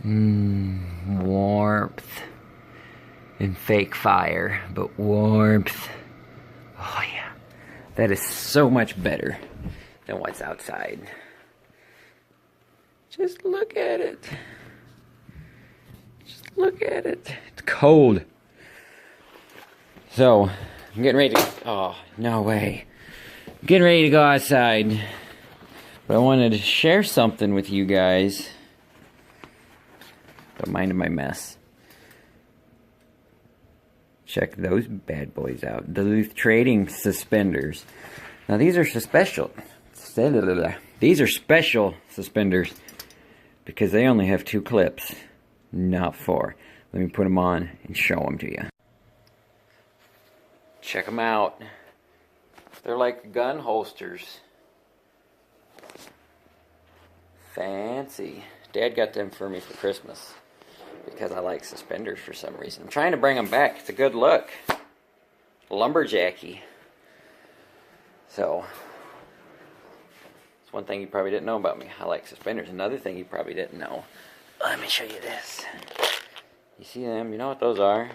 Warmth and fake fire, but warmth. Oh yeah, that is so much better than what's outside. Just look at it. Just look at it. It's cold. So, I'm getting ready to... Oh, no way. I'm getting ready to go outside. But I wanted to share something with you guys. Don't mind my mess. Check those bad boys out. Duluth Trading suspenders. Now, these are special. These are special suspenders because they only have 2 clips, not 4. Let me put them on and show them to you. Check them out. They're like gun holsters. Fancy. Dad got them for me for Christmas because I like suspenders for some reason. I'm trying to bring them back. It's a good look. Lumberjacky. So, it's one thing you probably didn't know about me. I like suspenders. Another thing you probably didn't know. Let me show you this. You see them? You know what those are?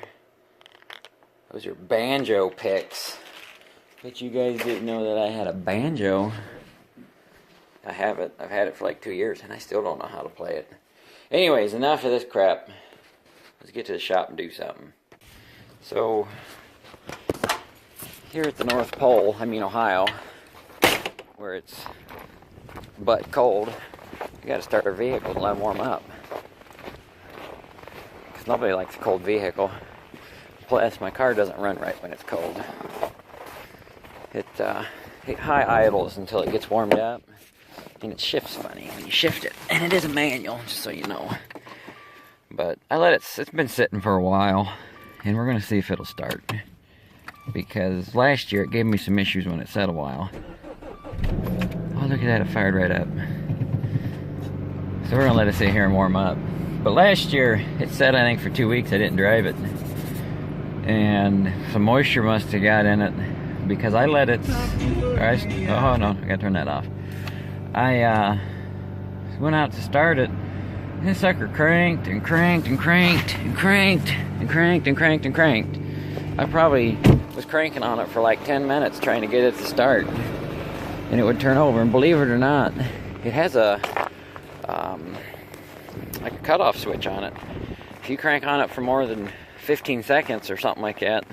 Those are banjo picks. Bet you guys didn't know that I had a banjo. I have it. I've had it for like 2 years and I still don't know how to play it. Anyways, enough of this crap. Let's get to the shop and do something. So, here at the North Pole, I mean Ohio, where it's butt cold, you gotta start our vehicle and let them warm up. Because nobody likes a cold vehicle. Plus, my car doesn't run right when it's cold. It high idles until it gets warmed up. And it shifts funny when you shift it. And it is a manual, just so you know. But I let it's been sitting for a while. And we're going to see if it'll start. Because last year it gave me some issues when it sat a while. Oh, look at that, it fired right up. So we're going to let it sit here and warm up. But last year, it sat I think for 2 weeks, I didn't drive it. And some moisture must have got in it. Because I let it... oh no, I gotta turn that off. I went out to start it, and this sucker cranked and cranked and cranked and cranked and cranked and cranked and cranked. I probably was cranking on it for like 10 minutes trying to get it to start, and it would turn over. And believe it or not, it has a like a cutoff switch on it. If you crank on it for more than 15 seconds or something like that,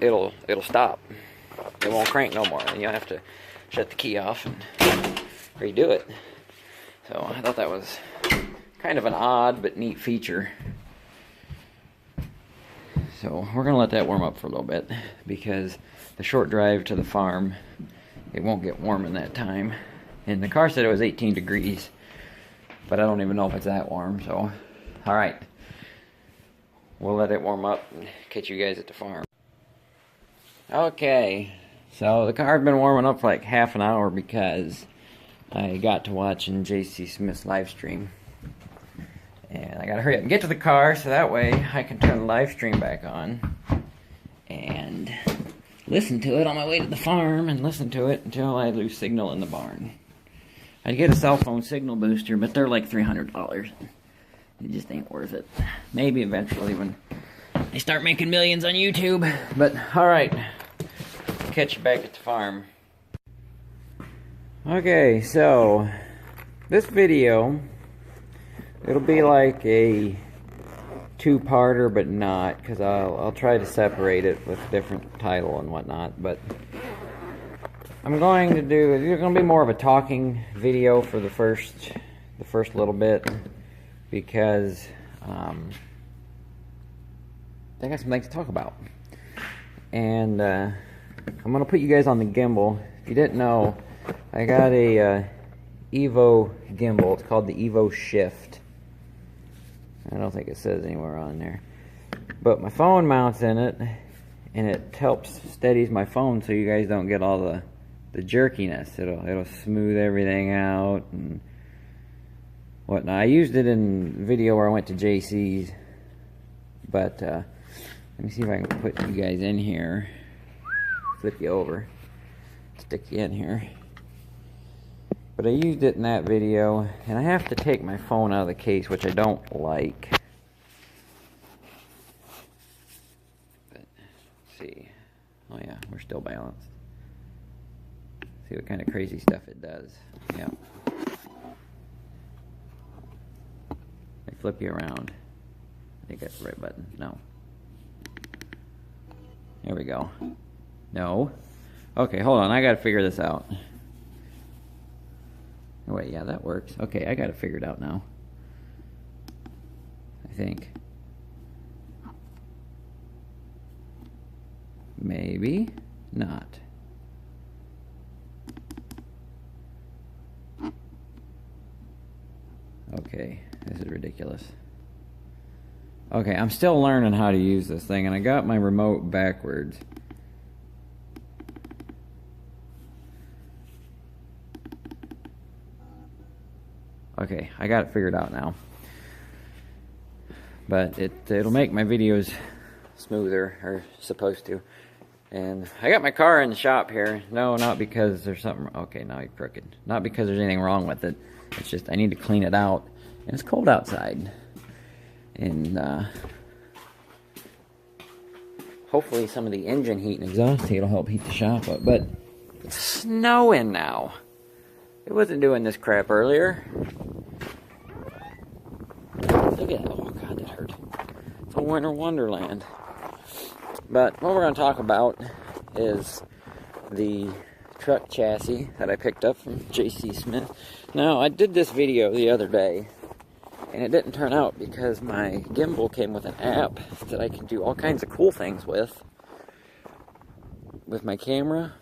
it'll stop. It won't crank no more. You have to shut the key off and redo it. So I thought that was kind of an odd but neat feature. So we're going to let that warm up for a little bit because the short drive to the farm, it won't get warm in that time. And the car said it was 18 degrees, but I don't even know if it's that warm. So, alright. We'll let it warm up and catch you guys at the farm. Okay. So the car had been warming up for like half an hour because I got to watching JC Smith's live stream. And I gotta hurry up and get to the car so that way I can turn the live stream back on and listen to it on my way to the farm and listen to it until I lose signal in the barn. I'd get a cell phone signal booster, but they're like $300. It just ain't worth it. Maybe eventually when I start making millions on YouTube. But alright. Catch you back at the farm. Okay, so this video, it'll be like a 2-parter, but not, because I'll try to separate it with different title and whatnot. But I'm going to do, it's going to be more of a talking video for the first little bit, because I got some things to talk about. And I'm going to put you guys on the gimbal. If you didn't know, I got a Evo gimbal. It's called the Evo Shift. I don't think it says anywhere on there. But my phone mounts in it, and it helps steadies my phone so you guys don't get all the jerkiness. It'll smooth everything out and whatnot. I used it in a video where I went to JC's. But let me see if I can put you guys in here. Flip you over. Stick you in here. But I used it in that video, and I have to take my phone out of the case, which I don't like. But, let's see. Oh yeah, we're still balanced. See what kind of crazy stuff it does. Yeah. I flip you around. I think that's the right button. No. There we go. No. Okay, hold on. I gotta figure this out. Oh, wait, yeah, that works. Okay, I got it figured out now. I think. Maybe not. Okay, this is ridiculous. Okay, I'm still learning how to use this thing, and I got my remote backwards. Okay, I got it figured out now. But it'll make my videos smoother, or supposed to. And I got my car in the shop here. No, not because there's something... Okay, now you're crooked. Not because there's anything wrong with it. It's just I need to clean it out. And it's cold outside. And hopefully some of the engine heat and exhaust heat will help heat the shop up. But it's snowing now. It wasn't doing this crap earlier. Look at that. Oh god, that hurt. It's a winter wonderland. But what we're going to talk about is the truck chassis that I picked up from J.C. Smith. Now, I did this video the other day, and it didn't turn out because my gimbal came with an app that I can do all kinds of cool things with my camera.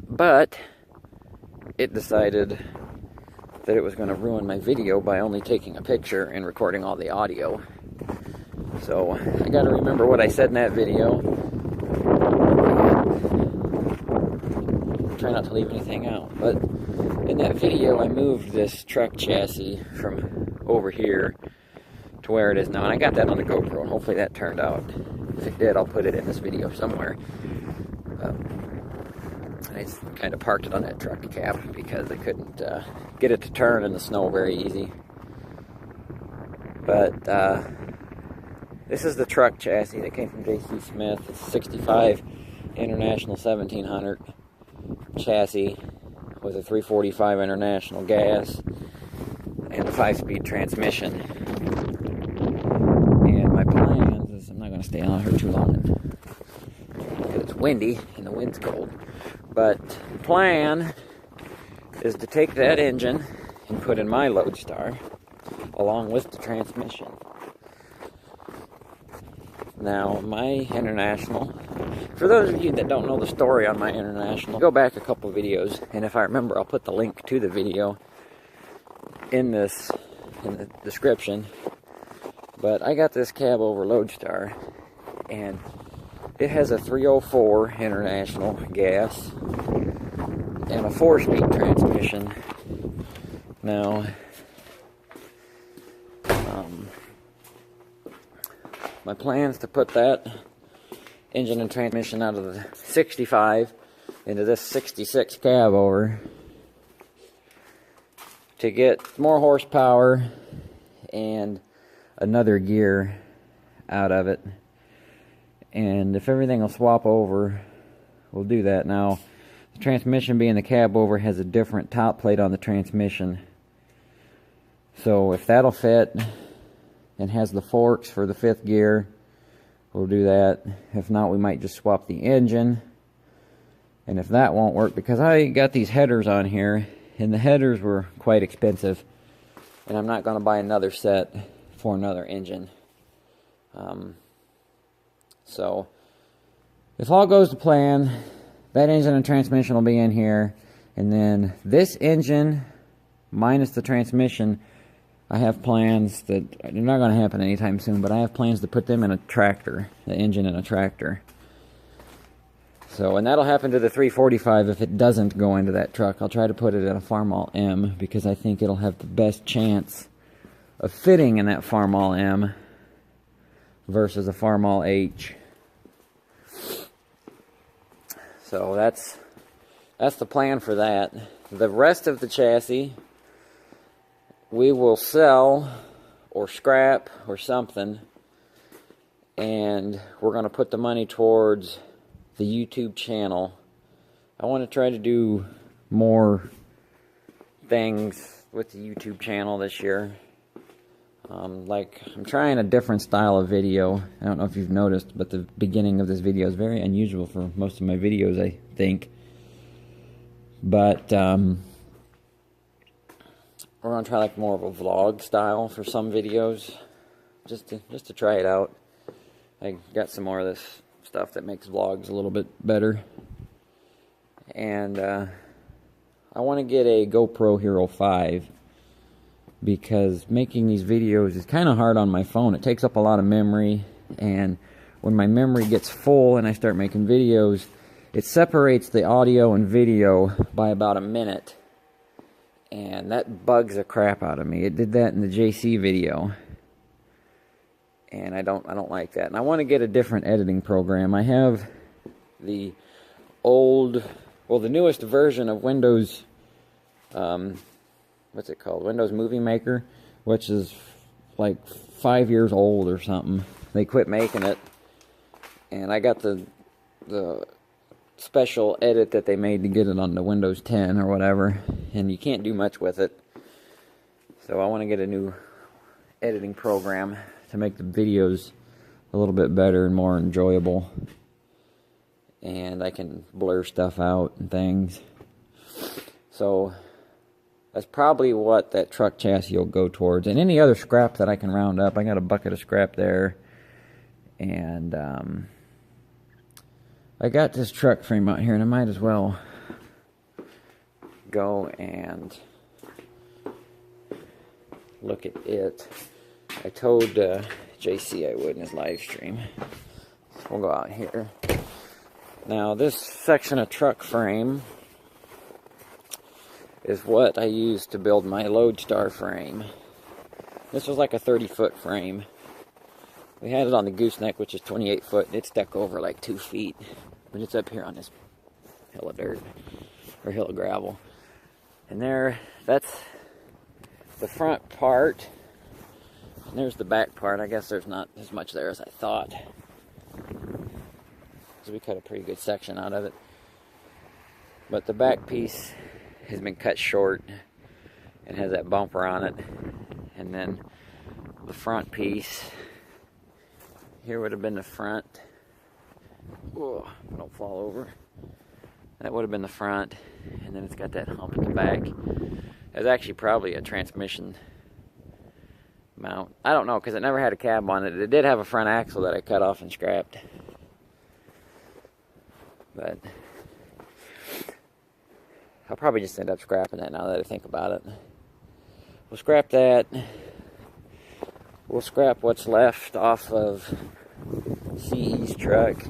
But it decided that it was going to ruin my video by only taking a picture and recording all the audio. So I got to remember what I said in that video. Try not to leave anything out. But in that video, I moved this truck chassis from over here to where it is now. And I got that on the GoPro, and hopefully that turned out. If it did, I'll put it in this video somewhere. I just kind of parked it on that truck cap because I couldn't get it to turn in the snow very easy. But this is the truck chassis that came from J.C. Smith. It's a 65 International 1700 chassis with a 345 International gas and a 5-speed transmission. And my plan is, I'm not going to stay on her too long because it's windy and the wind's cold. But the plan is to take that engine and put in my Lodestar along with the transmission. Now, my International, for those of you that don't know the story on my International, go back a couple videos, and if I remember, I'll put the link to the video in the description. But I got this cab over Lodestar, and it has a 304 International gas and a 4-speed transmission. Now, my plan is to put that engine and transmission out of the 65 into this 66 cab over to get more horsepower and another gear out of it. And if everything will swap over, we'll do that. Now, the transmission being the cab over has a different top plate on the transmission. So if that'll fit and has the forks for the 5th gear, we'll do that. If not, we might just swap the engine. And if that won't work, because I got these headers on here, and the headers were quite expensive, and I'm not going to buy another set for another engine. So, if all goes to plan, that engine and transmission will be in here, and then this engine minus the transmission, I have plans that are not going to happen anytime soon, but I have plans to put them in a tractor, the engine in a tractor. So, and that'll happen to the 345 if it doesn't go into that truck. I'll try to put it in a Farmall M because I think it'll have the best chance of fitting in that Farmall M versus a Farmall H. So that's the plan for that. the rest of the chassis we will sell or scrap or something, and we're going to put the money towards the YouTube channel. I want to try to do more things with the YouTube channel this year. Like, I'm trying a different style of video. I don't know if you've noticed, but the beginning of this video is very unusual for most of my videos, I think. But we're going to try like more of a vlog style for some videos, just to try it out. I got some more of this stuff that makes vlogs a little bit better. And I want to get a GoPro Hero 5, because making these videos is kind of hard on my phone. It takes up a lot of memory, and when my memory gets full and I start making videos, it separates the audio and video by about a minute, and that bugs the crap out of me. It did that in the JC video, and I don't like that. And I want to get a different editing program. I have the the newest version of Windows, what's it called? Windows Movie Maker, which is like 5 years old or something. They quit making it, and I got the special edit that they made to get it on the Windows 10 or whatever, and you can't do much with it. So I want to get a new editing program to make the videos a little bit better and more enjoyable, and I can blur stuff out and things. So that's probably what that truck chassis will go towards, and any other scrap that I can round up. I got a bucket of scrap there, and I got this truck frame out here, and I might as well go and look at it. I told JC I would in his live stream. So we'll go out here. Now, this section of truck frame is what I used to build my Lodestar frame. This was like a 30-foot frame. We had it on the gooseneck, which is 28 foot. It stuck over like 2 feet, but it's up here on this hill of dirt, or hill of gravel. And that's the front part. And there's the back part. I guess there's not as much there as I thought, so we cut a pretty good section out of it. But the back piece has been cut short and has that bumper on it, and then the front piece here would have been the front. Whoa, don't fall over. That would have been the front, and then it's got that hump at the back. It's actually probably a transmission mount. I don't know, because it never had a cab on it. It did have a front axle that I cut off and scrapped, but I'll probably just end up scrapping that now that I think about it. We'll scrap that. We'll scrap what's left off of CE's truck.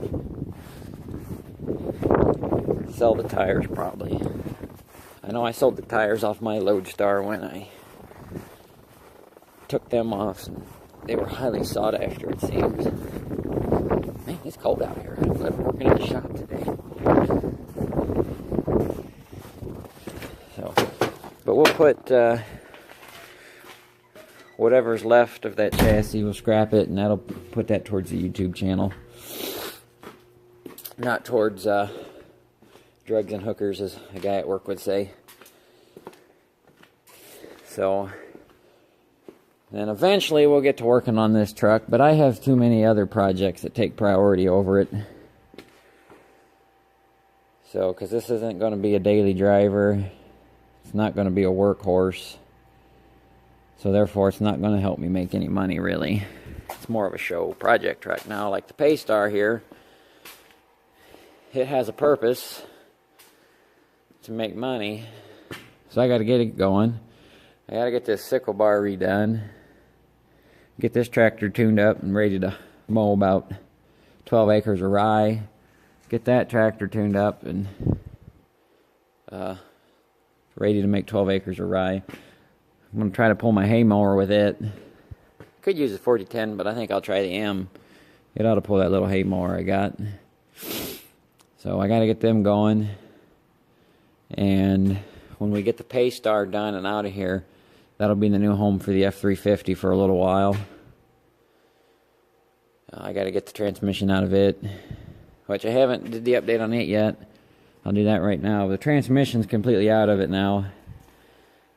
Sell the tires probably. I know I sold the tires off my Lodestar when I took them off, and they were highly sought after, it seems. Man, it's cold out here. I'm glad I'm working in the shop today. But we'll put whatever's left of that chassis, we'll scrap it, and that'll put that towards the YouTube channel. Not towards drugs and hookers, as a guy at work would say. So then eventually we'll get to working on this truck, but I have too many other projects that take priority over it. So, because this isn't going to be a daily driver. It's not going to be a workhorse, so therefore it's not going to help me make any money, really. It's more of a show project truck now, like the Paystar here. It has a purpose to make money, so I got to get it going. I got to get this sickle bar redone, get this tractor tuned up and ready to mow about 12 acres of rye, get that tractor tuned up and ready to make 12 acres of rye. I'm going to try to pull my hay mower with it. Could use a 4010, but I think I'll try the M. It ought to pull that little hay mower I got. So I got to get them going. And when we get the Paystar done and out of here, that'll be the new home for the F350 for a little while. I got to get the transmission out of it, which I haven't did the update on it yet. I'll do that right now. The transmission's completely out of it now.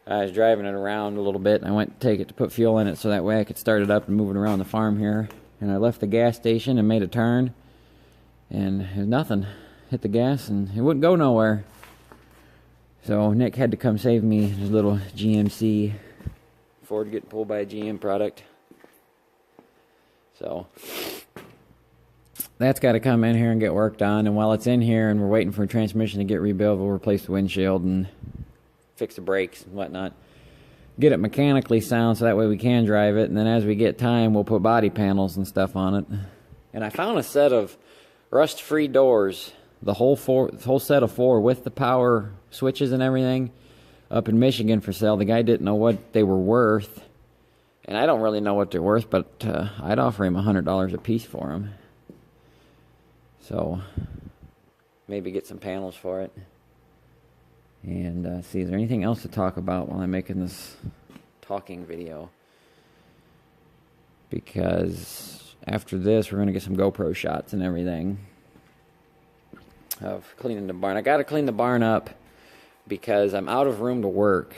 I was driving it around a little bit, and I went to take it to put fuel in it so that way I could start it up and move it around the farm here. And I left the gas station and made a turn, and there's nothing. Hit the gas, and it wouldn't go nowhere. So Nick had to come save me his little GMC Ford getting pulled by a GM product. So that's got to come in here and get worked on. And while it's in here and we're waiting for a transmission to get rebuilt, we'll replace the windshield and fix the brakes and whatnot. Get it mechanically sound so that way we can drive it. And then as we get time, we'll put body panels and stuff on it. And I found a set of rust-free doors, the whole set of 4 with the power switches and everything, up in Michigan for sale. The guy didn't know what they were worth. And I don't really know what they're worth, but I'd offer him $100 a piece for them. So maybe get some panels for it. And see, is there anything else to talk about while I'm making this talking video? Because after this, we're going to get some GoPro shots and everything of cleaning the barn. I got to clean the barn up because I'm out of room to work.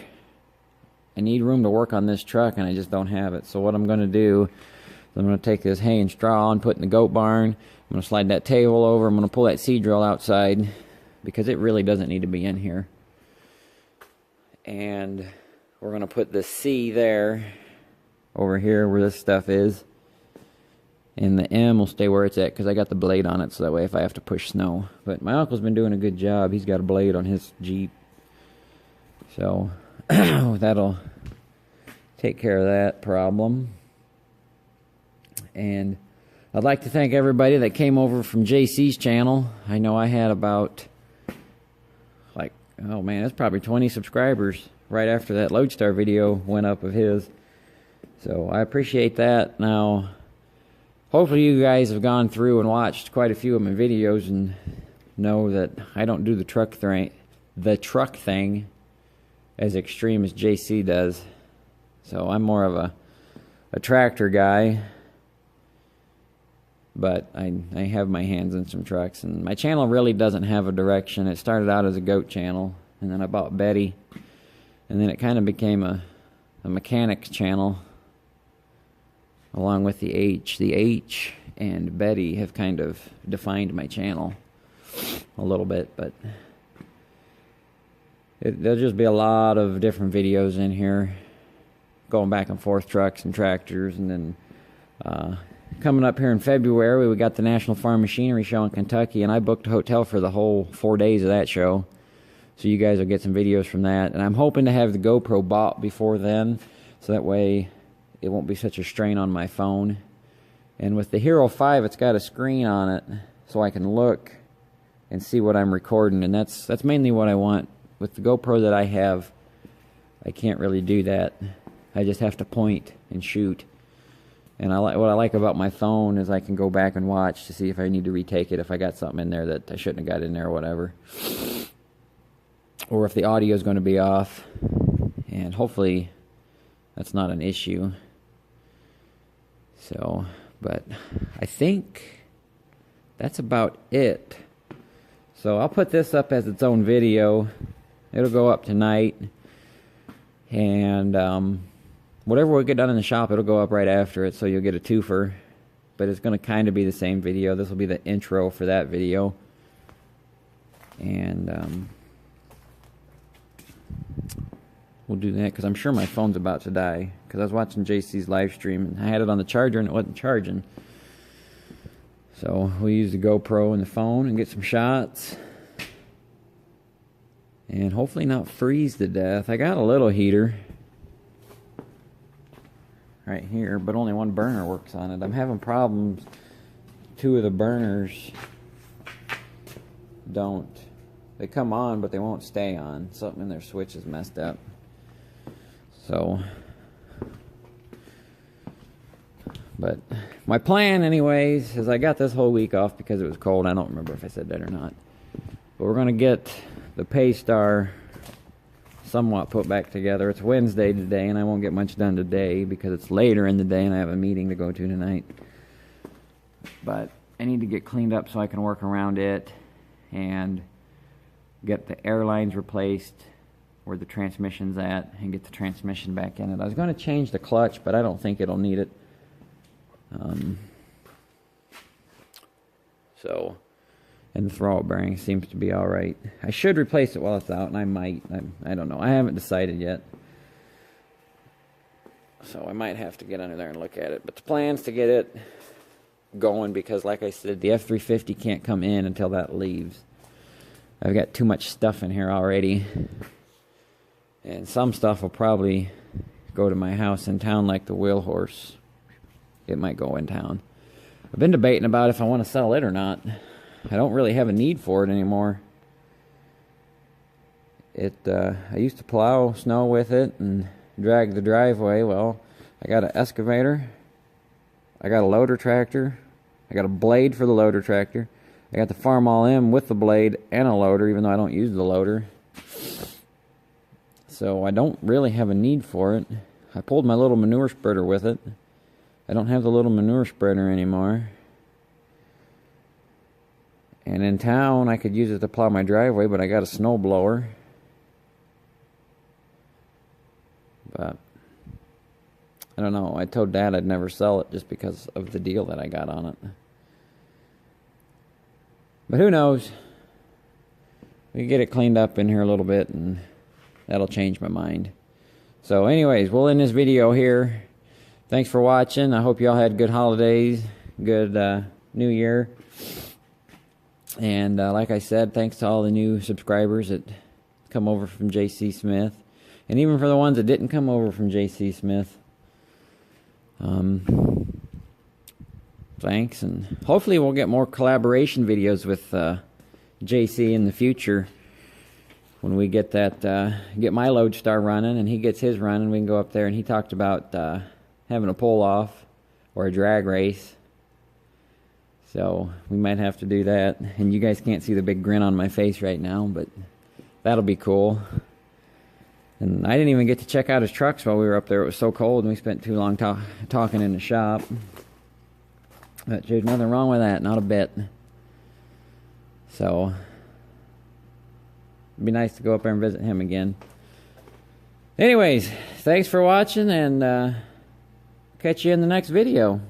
I need room to work on this truck, and I just don't have it. So what I'm going to do is I'm going to take this hay and straw and put in the goat barn. I'm going to slide that table over. I'm going to pull that seed drill outside because it really doesn't need to be in here. And we're going to put the C there, over here where this stuff is. And the M will stay where it's at because I got the blade on it, so that way if I have to push snow. But my uncle's been doing a good job. He's got a blade on his Jeep. So that'll take care of that problem. And I'd like to thank everybody that came over from JC's channel. I know I had about, like, oh man, that's probably 20 subscribers right after that Lodestar video went up of his. So I appreciate that. Now, hopefully you guys have gone through and watched quite a few of my videos and know that I don't do the truck thing as extreme as JC does. So I'm more of a tractor guy, but I have my hands in some trucks, and my channel really doesn't have a direction. It started out as a goat channel, and then I bought Betty, and then it kind of became a mechanics channel along with the H. The H and Betty have kind of defined my channel a little bit, but there'll just be a lot of different videos in here, going back and forth, trucks and tractors. And then coming up here in February, we got the National Farm Machinery Show in Kentucky, and I booked a hotel for the whole 4 days of that show. So you guys will get some videos from that. And I'm hoping to have the GoPro bought before then, so that way it won't be such a strain on my phone. And with the Hero 5, it's got a screen on it, so I can look and see what I'm recording, and that's mainly what I want. With the GoPro that I have, I can't really do that. I just have to point and shoot. And what I like about my phone is I can go back and watch to see if I need to retake it, if I got something in there that I shouldn't have got in there or whatever. Or if the audio is going to be off. And hopefully that's not an issue. So, but I think that's about it. So I'll put this up as its own video. It'll go up tonight. And whatever we get done in the shop, it'll go up right after it, so you'll get a twofer. But it's going to kind of be the same video. This will be the intro for that video. And we'll do that, because I'm sure my phone's about to die. Because I was watching JC's live stream, and I had it on the charger, and it wasn't charging. So we'll use the GoPro and the phone and get some shots. And hopefully not freeze to death. I got a little heater right here, but only one burner works on it. I'm having problems. 2 of the burners don't. They come on, but they won't stay on. Something in their switch is messed up. So, but my plan anyways is I got this whole week off because it was cold. I don't remember if I said that or not. But we're going to get the Paystar somewhat put back together. It's Wednesday today, and I won't get much done today because it's later in the day and I have a meeting to go to tonight. But I need to get cleaned up so I can work around it and get the air lines replaced where the transmission's at and get the transmission back in it. I was going to change the clutch, but I don't think it'll need it. And the throttle bearing seems to be all right. I should replace it while it's out, and I might. I don't know. I haven't decided yet. So I might have to get under there and look at it. But the plan's to get it going because, like I said, the F-350 can't come in until that leaves. I've got too much stuff in here already. And some stuff will probably go to my house in town, like the wheel horse. It might go in town. I've been debating about if I want to sell it or not. I don't really have a need for it anymore. I used to plow snow with it and drag the driveway. Well, I got an excavator. I got a loader tractor. I got a blade for the loader tractor. I got the Farmall M with the blade and a loader, even though I don't use the loader. So I don't really have a need for it. I pulled my little manure spreader with it. I don't have the little manure spreader anymore. And in town, I could use it to plow my driveway, but I got a snow blower. But I don't know. I told Dad I'd never sell it just because of the deal that I got on it. But who knows? We can get it cleaned up in here a little bit, and that'll change my mind. So anyways, we'll end this video here. Thanks for watching. I hope y'all had good holidays, good New Year. And like I said, thanks to all the new subscribers that come over from J.C. Smith. And even for the ones that didn't come over from J.C. Smith. Thanks. And hopefully we'll get more collaboration videos with J.C. in the future. When we get that, get my Lodestar running and he gets his running, we can go up there. And he talked about having a pull-off or a drag race. So we might have to do that. And you guys can't see the big grin on my face right now, but that'll be cool. And I didn't even get to check out his trucks while we were up there. It was so cold, and we spent too long talking in the shop. But there's nothing wrong with that, not a bit. So it'd be nice to go up there and visit him again. Anyways, thanks for watching, and catch you in the next video.